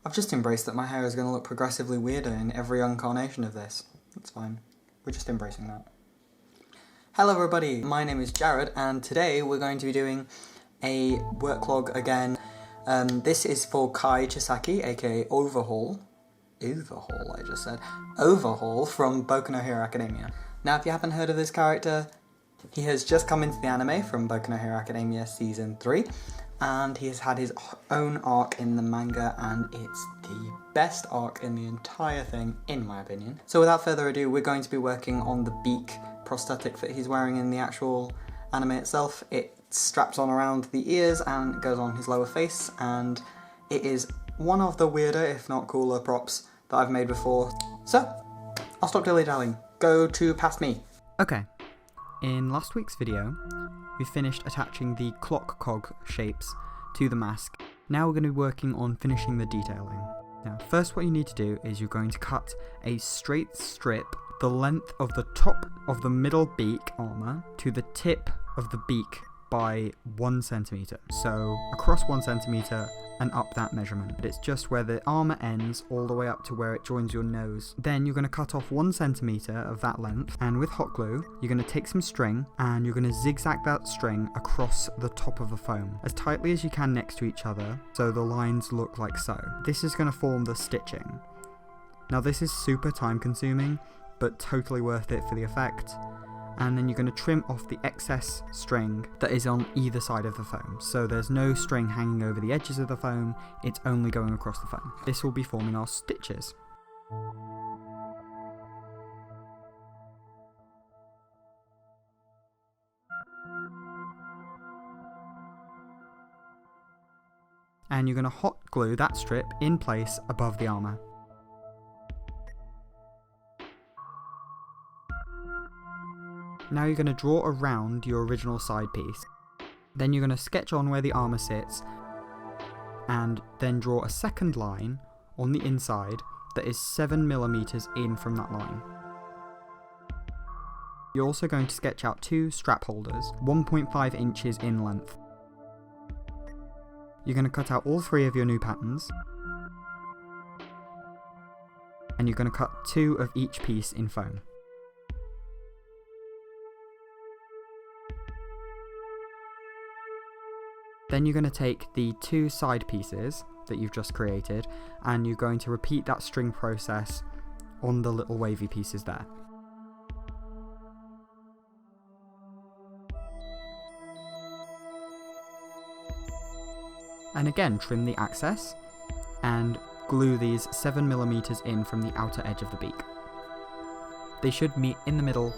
I've just embraced that my hair is going to look progressively weirder in every incarnation of this. That's fine. We're just embracing that. Hello everybody, my name is Jared, and today we're going to be doing a work log again. This is for Kai Chisaki, aka Overhaul. Overhaul, I just said. Overhaul from Boku no Hero Academia. Now, if you haven't heard of this character, he has just come into the anime from Boku no Hero Academia Season 3, and he has had his own arc in the manga, and it's the best arc in the entire thing, in my opinion. So without further ado, we're going to be working on the beak prosthetic that he's wearing in the actual anime itself. It straps on around the ears and goes on his lower face, and it is one of the weirder, if not cooler, props that I've made before. So, I'll stop dilly-dallying. Go to past me. Okay, in last week's video, we finished attaching the clock cog shapes to the mask. Now we're going to be working on finishing the detailing. Now, first what you need to do is you're going to cut a straight strip the length of the top of the middle beak armour to the tip of the beak by 1 centimetre. So across 1 centimetre and up that measurement. It's just where the armour ends all the way up to where it joins your nose. Then you're going to cut off 1 centimetre of that length, and with hot glue you're going to take some string and you're going to zigzag that string across the top of the foam as tightly as you can next to each other so the lines look like so. This is going to form the stitching. Now this is super time consuming, but totally worth it for the effect. And then you're going to trim off the excess string that is on either side of the foam. So there's no string hanging over the edges of the foam, it's only going across the foam. This will be forming our stitches. And you're going to hot glue that strip in place above the armour. Now you're going to draw around your original side piece. Then you're going to sketch on where the armour sits, and then draw a second line on the inside that is 7mm in from that line. You're also going to sketch out 2 strap holders, 1.5 inches in length. You're going to cut out all 3 of your new patterns, and you're going to cut 2 of each piece in foam. Then you're going to take the 2 side pieces that you've just created and you're going to repeat that string process on the little wavy pieces there. And again, trim the excess and glue these 7mm in from the outer edge of the beak. They should meet in the middle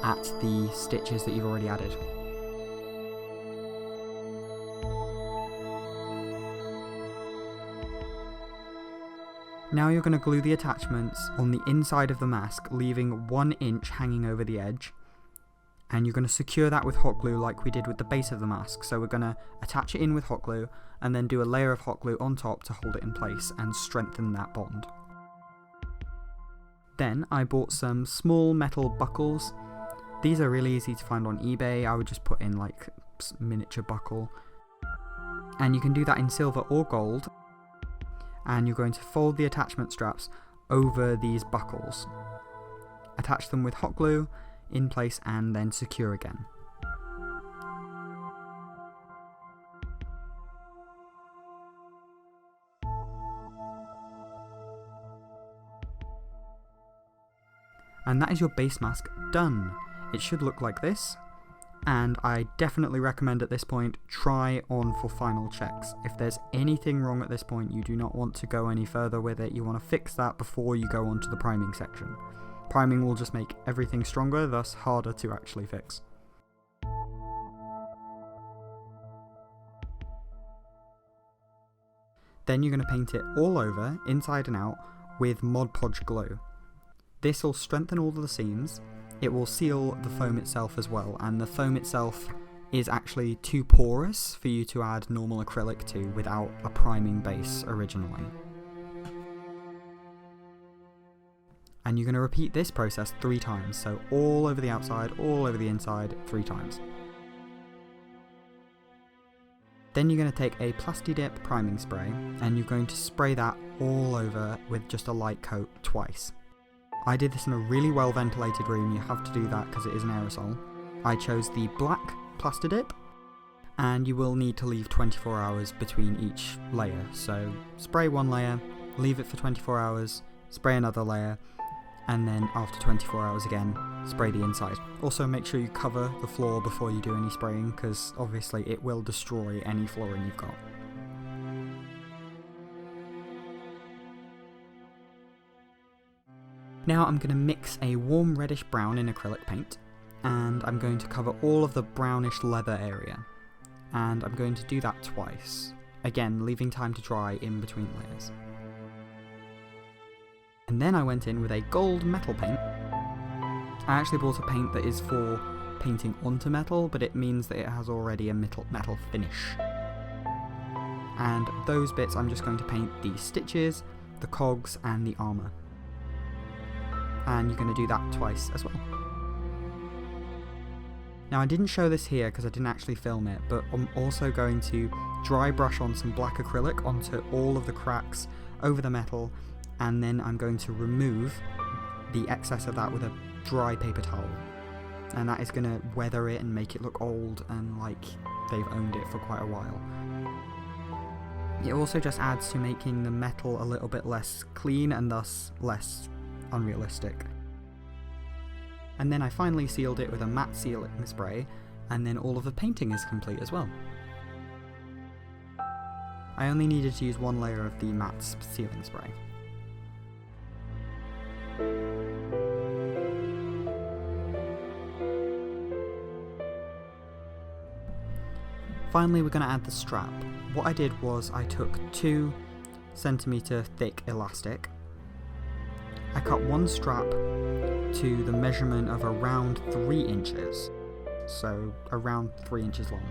at the stitches that you've already added. Now you're going to glue the attachments on the inside of the mask, leaving 1 inch hanging over the edge, and you're going to secure that with hot glue like we did with the base of the mask. So we're going to attach it in with hot glue and then do a layer of hot glue on top to hold it in place and strengthen that bond. Then I bought some small metal buckles. These are really easy to find on eBay. I would just put in like miniature buckle, and you can do that in silver or gold. And you're going to fold the attachment straps over these buckles. Attach them with hot glue in place and then secure again. And that is your base mask done. It should look like this. And I definitely recommend at this point, try on for final checks. If there's anything wrong at this point, you do not want to go any further with it. You want to fix that before you go on to the priming section. Priming will just make everything stronger, thus harder to actually fix. Then you're going to paint it all over, inside and out, with Mod Podge glue. This will strengthen all of the seams. It will seal the foam itself as well, and the foam itself is actually too porous for you to add normal acrylic to without a priming base originally. And you're going to repeat this process 3 times, so all over the outside, all over the inside, 3 times. Then you're going to take a Plastidip priming spray and you're going to spray that all over with just a light coat twice. I did this in a really well ventilated room, you have to do that because it is an aerosol. I chose the black Plastidip, and you will need to leave 24 hours between each layer. So spray one layer, leave it for 24 hours, spray another layer, and then after 24 hours again, spray the inside. Also make sure you cover the floor before you do any spraying, because obviously it will destroy any flooring you've got. Now I'm going to mix a warm reddish brown in acrylic paint, and I'm going to cover all of the brownish leather area. And I'm going to do that twice, again leaving time to dry in between layers. And then I went in with a gold metal paint. I actually bought a paint that is for painting onto metal, but it means that it has already a metal finish. And those bits I'm just going to paint the stitches, the cogs and the armour. And you're going to do that twice as well. Now I didn't show this here because I didn't actually film it, but I'm also going to dry brush on some black acrylic onto all of the cracks over the metal, and then I'm going to remove the excess of that with a dry paper towel. And that is going to weather it and make it look old and like they've owned it for quite a while. It also just adds to making the metal a little bit less clean and thus less unrealistic. And then I finally sealed it with a matte sealing spray, and then all of the painting is complete as well. I only needed to use one layer of the matte sealing spray. Finally we're going to add the strap. What I did was I took 2 centimeter thick elastic. I cut one strap to the measurement of around 3 inches, so around 3 inches long,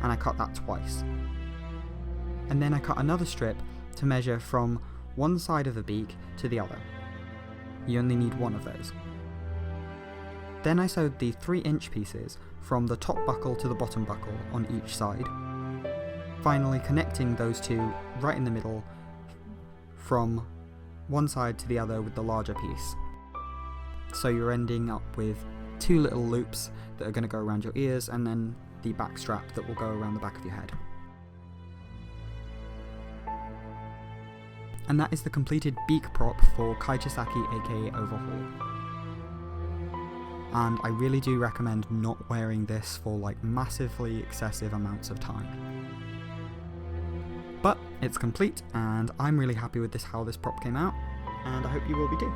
and I cut that twice. And then I cut another strip to measure from one side of the beak to the other. You only need one of those. Then I sewed the 3-inch pieces from the top buckle to the bottom buckle on each side, finally connecting those two right in the middle from one side to the other with the larger piece. So you're ending up with 2 little loops that are going to go around your ears, and then the back strap that will go around the back of your head. And that is the completed beak prop for Kaichisaki aka Overhaul. And I really do recommend not wearing this for like massively excessive amounts of time. But it's complete, and I'm really happy with how this prop came out, and I hope you will be too.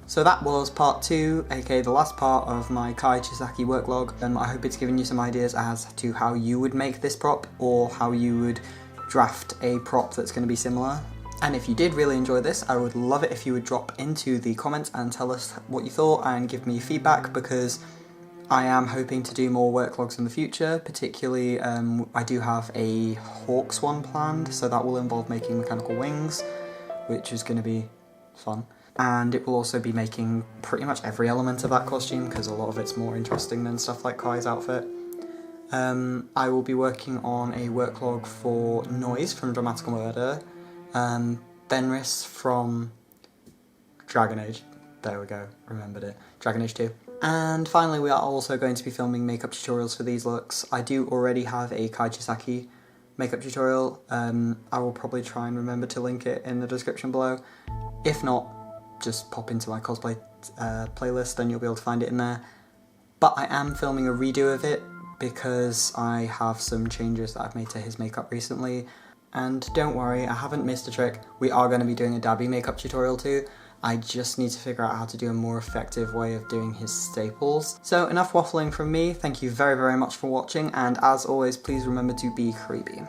So that was part 2, aka the last part of my Kaichisaki work log. I hope it's given you some ideas as to how you would make this prop, or how you would draft a prop that's going to be similar. And if you did really enjoy this, I would love it if you would drop into the comments and tell us what you thought and give me feedback, because I am hoping to do more work logs in the future. Particularly, I do have a Hawks one planned, so that will involve making mechanical wings, which is going to be fun. And it will also be making pretty much every element of that costume, because a lot of it's more interesting than stuff like Kai's outfit. I will be working on a work log for Noise from Dramatical Murder, Benris from Dragon Age, there we go, remembered it, Dragon Age 2. And finally we are also going to be filming makeup tutorials for these looks. I do already have a Kaichisaki makeup tutorial. I will probably try and remember to link it in the description below. If not, just pop into my cosplay playlist and you'll be able to find it in there. But I am filming a redo of it because I have some changes that I've made to his makeup recently. And don't worry, I haven't missed a trick. We are going to be doing a dabby makeup tutorial too. I just need to figure out how to do a more effective way of doing his staples. So enough waffling from me. Thank you very, very much for watching, and as always, please remember to be creepy.